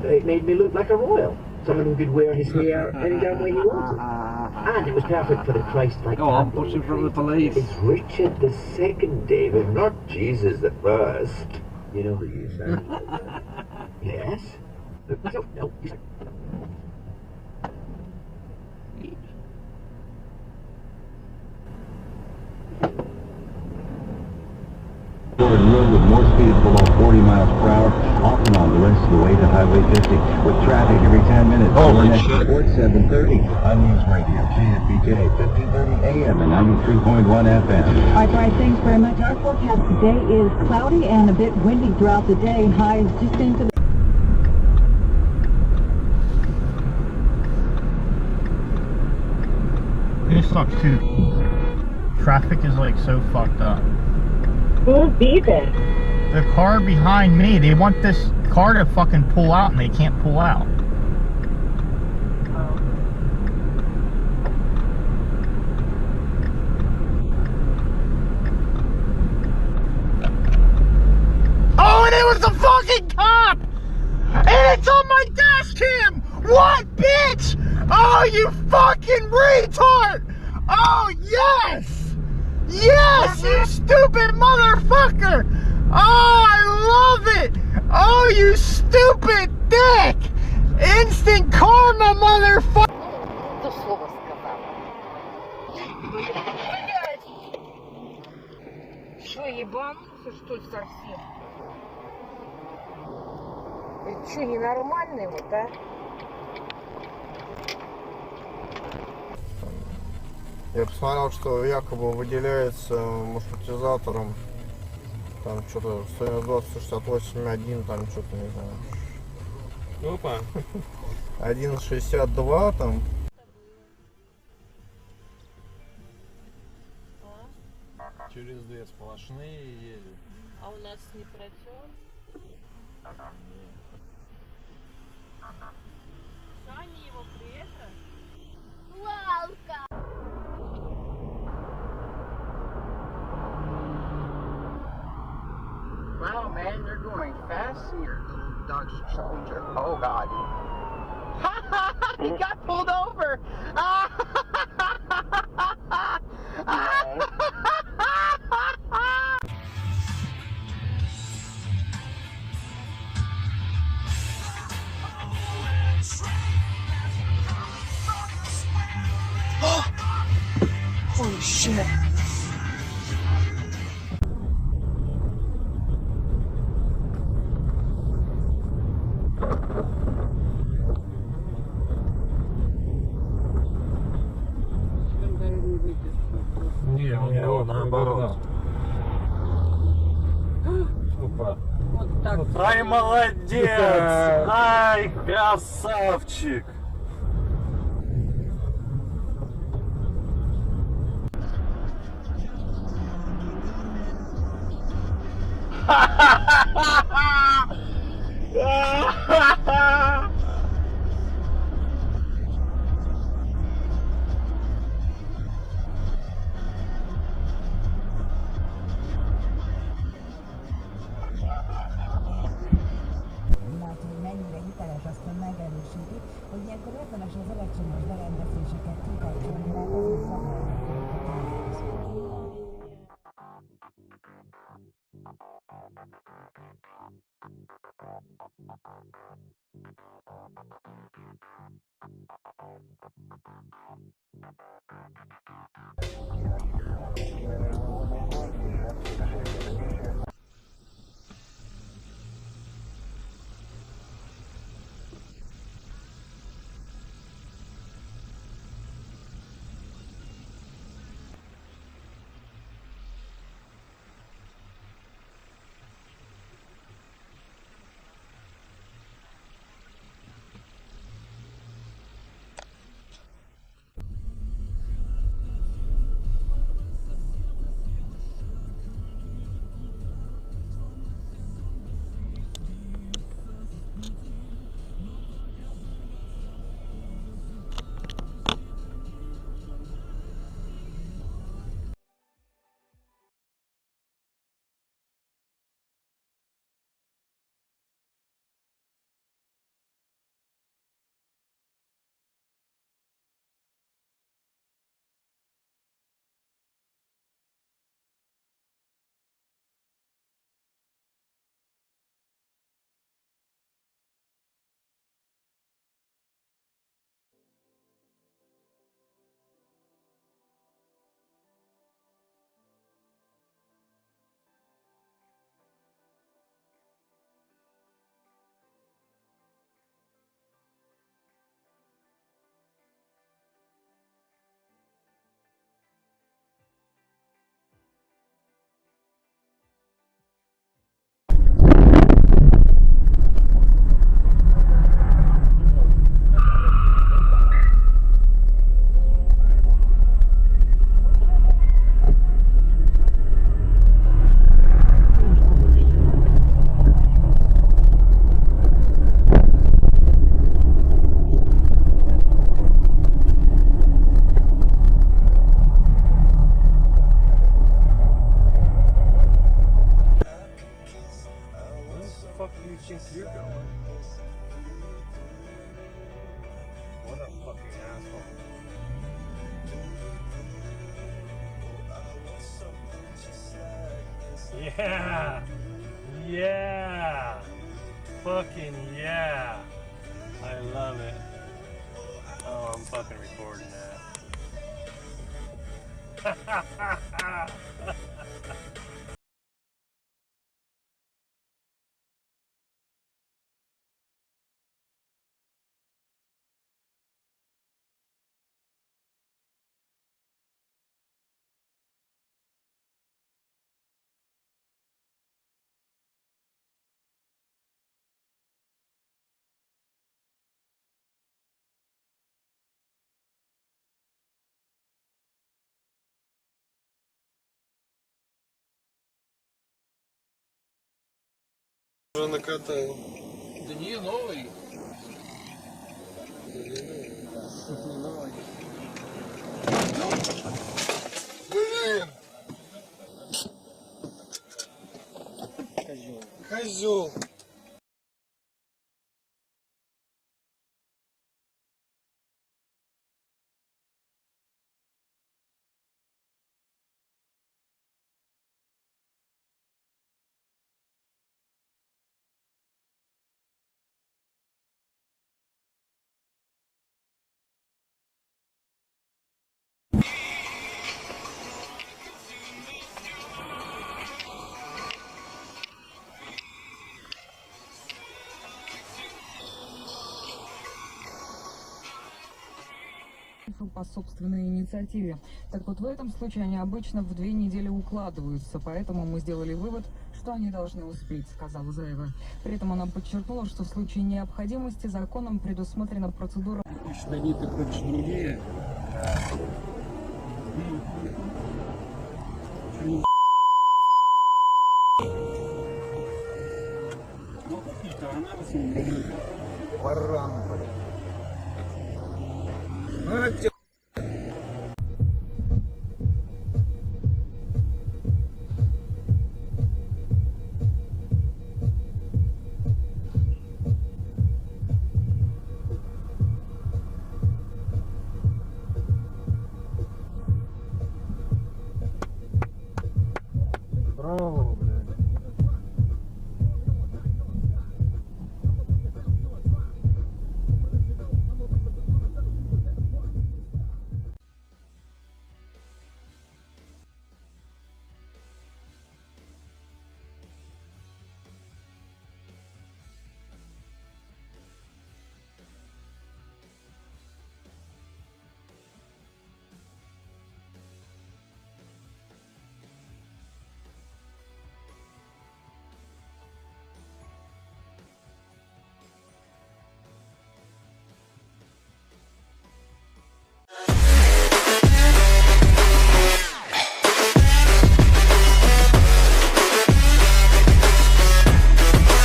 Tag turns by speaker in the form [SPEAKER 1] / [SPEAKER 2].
[SPEAKER 1] It made me look like a royal. Someone who could wear his hair any damn way he wanted. And it was perfect for the Christ-like tableau.
[SPEAKER 2] Push him from the police.
[SPEAKER 1] It's Richard the Second, David, not Jesus the First. You know who you sound like. Yes? No.
[SPEAKER 3] Road with more speed below 40 miles per hour, off and on the rest of the way to Highway 50, with traffic every 10 minutes.
[SPEAKER 2] Holy
[SPEAKER 3] next
[SPEAKER 2] shit.
[SPEAKER 3] Port 730 on News Radio, KFBJ, 1530 AM and 93.1 FM.
[SPEAKER 4] All right, Brian, thanks very much. Our forecast today is cloudy and a bit windy throughout the day. Highs just into the...
[SPEAKER 5] It sucks too. Traffic is like so fucked up.
[SPEAKER 6] Who's beeping?
[SPEAKER 5] The car behind me, they want this car to fucking pull out and they can't pull out. Oh, and it was the fucking cop! And it's on my dash cam! What, bitch? Oh, you fucking retard! Oh, yes! Yes, you stupid motherfucker! Oh, I love it! Oh, you stupid dick! Instant karma, motherfucker!
[SPEAKER 6] Кто слово сказал? Что, ебанулся, что ли, совсем? Это что, ненормальный вот, а?
[SPEAKER 7] Я посмотрел, что якобы выделяется маршрутизатором там что-то 120-168-1, там что-то не знаю.
[SPEAKER 2] Опа.
[SPEAKER 7] 1.62 там.
[SPEAKER 2] Через две сплошные едет.
[SPEAKER 6] А у нас не протек? Они его при этом? Лалка!
[SPEAKER 8] Wow, man, they're going fast here. Dodge Challenger. Oh, God. He got pulled over. Holy shit.
[SPEAKER 2] Не, у него наоборот. Опа.
[SPEAKER 6] Вот так.
[SPEAKER 2] Ай, молодец! Ай, красавчик!
[SPEAKER 4] Mennyire hiteles, azt megerősíti, hogy ilyenkor érdemes az elektromos berendezéseket kikapcsolni, mert az is
[SPEAKER 2] Очень cute. What a fucking asshole. Yeah! Yeah! Fucking yeah! I love it. Oh, I'm fucking recording that.
[SPEAKER 7] Уже накатал.
[SPEAKER 8] Да не новый.
[SPEAKER 7] Блин! Козел.
[SPEAKER 9] По собственной инициативе. Так вот, в этом случае они обычно в 2 недели укладываются, поэтому мы сделали вывод, что они должны успеть, сказала Заева. При этом она подчеркнула, что в случае необходимости законом предусмотрена процедура...
[SPEAKER 8] Ты хочешь другие?
[SPEAKER 7] Баран, блин.